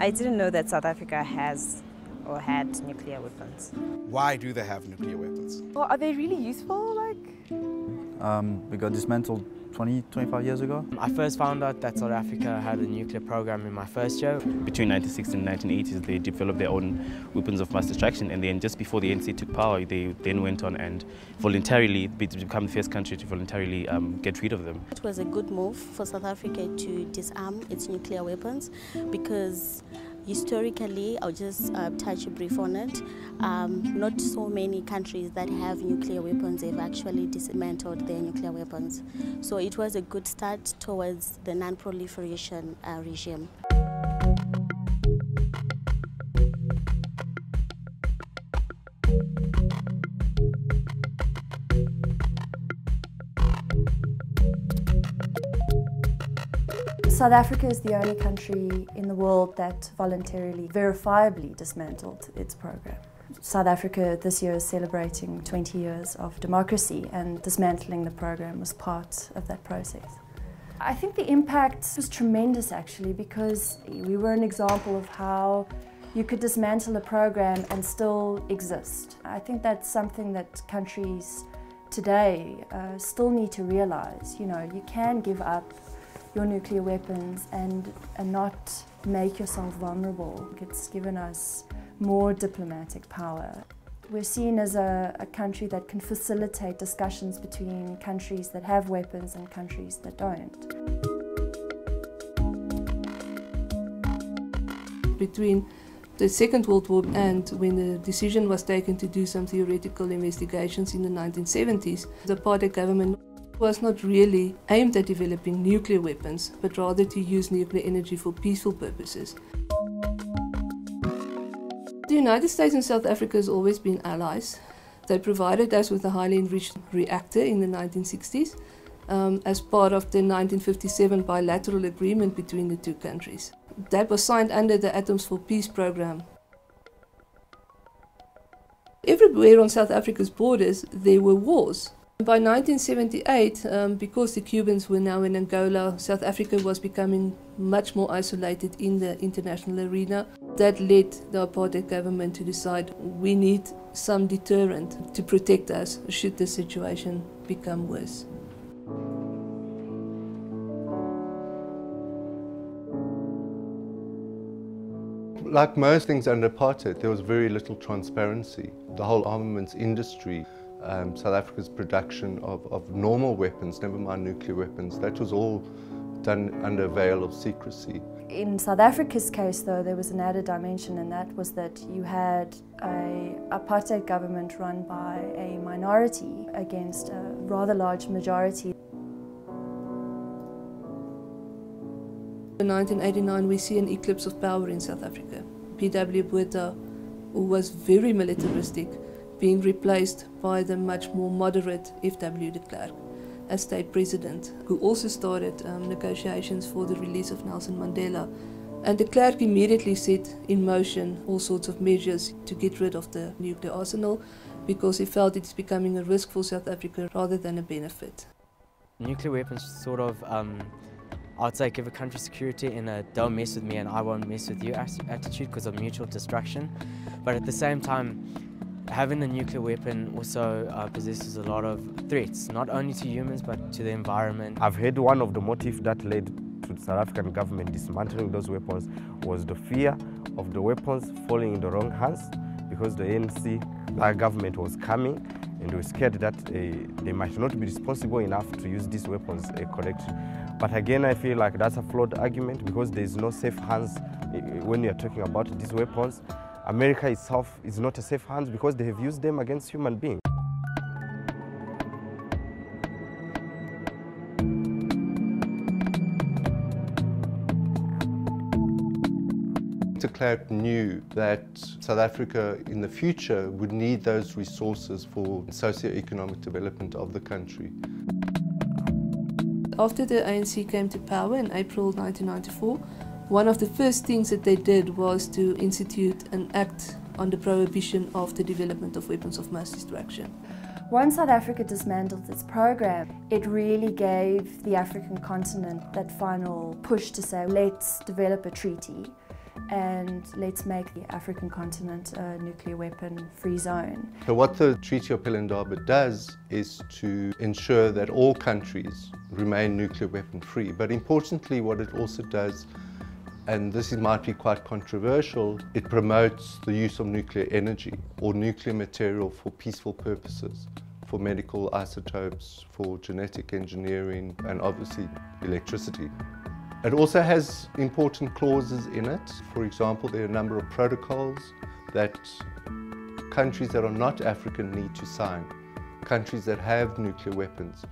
I didn't know that South Africa has or had nuclear weapons. Why do they have nuclear weapons? Well, are they really useful? We got dismantled 25 years ago. I first found out that South Africa had a nuclear program in my first year. Between 1960s and 1980s, they developed their own weapons of mass destruction, and then just before the ANC took power, they then went on and voluntarily become the first country to voluntarily get rid of them. It was a good move for South Africa to disarm its nuclear weapons because historically, I'll just touch a brief on it, not so many countries that have nuclear weapons have actually dismantled their nuclear weapons. So it was a good start towards the non-proliferation regime. South Africa is the only country in the world that voluntarily, verifiably dismantled its program. South Africa this year is celebrating 20 years of democracy, and dismantling the program was part of that process. I think the impact was tremendous actually, because we were an example of how you could dismantle a program and still exist. I think that's something that countries today still need to realize. You know, you can give up your nuclear weapons and not make yourself vulnerable. It's given us more diplomatic power. We're seen as a country that can facilitate discussions between countries that have weapons and countries that don't. Between the Second World War and when the decision was taken to do some theoretical investigations in the 1970s, the apartheid government was not really aimed at developing nuclear weapons, but rather to use nuclear energy for peaceful purposes. The United States and South Africa has always been allies. They provided us with a highly enriched reactor in the 1960s as part of the 1957 bilateral agreement between the two countries. That was signed under the Atoms for Peace program. Everywhere on South Africa's borders there were wars. By 1978, because the Cubans were now in Angola, South Africa was becoming much more isolated in the international arena. That led the apartheid government to decide we need some deterrent to protect us should the situation become worse. Like most things under apartheid, there was very little transparency. The whole armaments industry, South Africa's production of normal weapons, never mind nuclear weapons, that was all done under a veil of secrecy. In South Africa's case though, there was an added dimension, and that was that you had an apartheid government run by a minority against a rather large majority. In 1989 we see an eclipse of power in South Africa. P.W. Botha, who was very militaristic, being replaced by the much more moderate F.W. de Klerk as state president, who also started negotiations for the release of Nelson Mandela. And de Klerk immediately set in motion all sorts of measures to get rid of the nuclear arsenal, because he felt it's becoming a risk for South Africa rather than a benefit. Nuclear weapons sort of, I'd say, give a country security in a don't mess with me and I won't mess with you attitude because of mutual destruction. But at the same time, having a nuclear weapon also possesses a lot of threats, not only to humans but to the environment. I've heard one of the motives that led to the South African government dismantling those weapons was the fear of the weapons falling in the wrong hands, because the ANC, our government, was coming and they were scared that they might not be responsible enough to use these weapons correctly. But again, I feel like that's a flawed argument, because there's no safe hands when you're talking about these weapons. America itself is not a safe hands because they have used them against human beings. De Klerk knew that South Africa in the future would need those resources for socio-economic development of the country. After the ANC came to power in April 1994, one of the first things that they did was to institute an act on the prohibition of the development of weapons of mass destruction. Once South Africa dismantled its program, it really gave the African continent that final push to say, let's develop a treaty and let's make the African continent a nuclear weapon-free zone. So what the Treaty of Pelindaba does is to ensure that all countries remain nuclear weapon-free. But importantly, what it also does, and this might be quite controversial, it promotes the use of nuclear energy or nuclear material for peaceful purposes, for medical isotopes, for genetic engineering, and obviously electricity. It also has important clauses in it. For example, there are a number of protocols that countries that are not African need to sign. Countries that have nuclear weapons,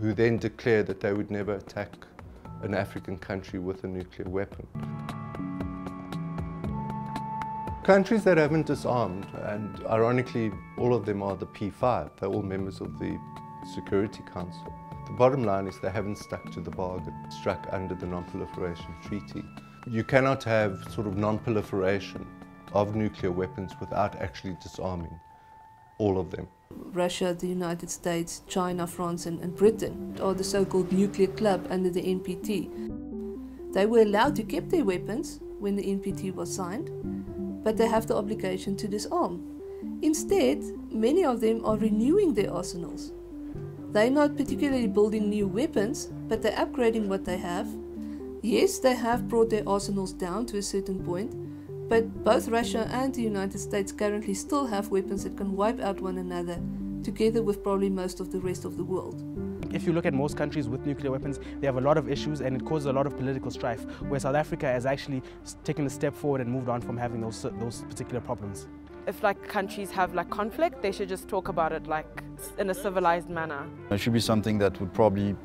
who then declare that they would never attack an African country with a nuclear weapon. Countries that haven't disarmed, and ironically all of them are the P5, they're all members of the Security Council. The bottom line is they haven't stuck to the bargain struck under the Non-Proliferation Treaty. You cannot have sort of non-proliferation of nuclear weapons without actually disarming all of them. Russia, the United States, China, France and Britain are the so-called nuclear club under the NPT. They were allowed to keep their weapons when the NPT was signed, but they have the obligation to disarm. Instead, many of them are renewing their arsenals. They're not particularly building new weapons, but they're upgrading what they have. Yes, they have brought their arsenals down to a certain point, but both Russia and the United States currently still have weapons that can wipe out one another, together with probably most of the rest of the world. If you look at most countries with nuclear weapons, they have a lot of issues and it causes a lot of political strife, where South Africa has actually taken a step forward and moved on from having those particular problems. If countries have conflict, they should just talk about it in a civilized manner. It should be something that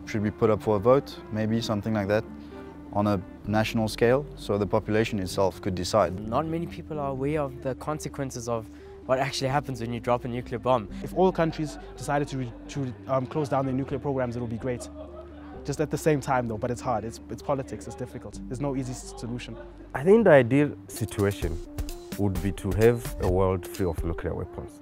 should be put up for a vote, maybe something like that, on a national scale, so the population itself could decide. Not many people are aware of the consequences of what actually happens when you drop a nuclear bomb. If all countries decided to close down their nuclear programs, it would be great. Just at the same time though, but it's hard, it's politics, it's difficult. There's no easy solution. I think the ideal situation would be to have a world free of nuclear weapons.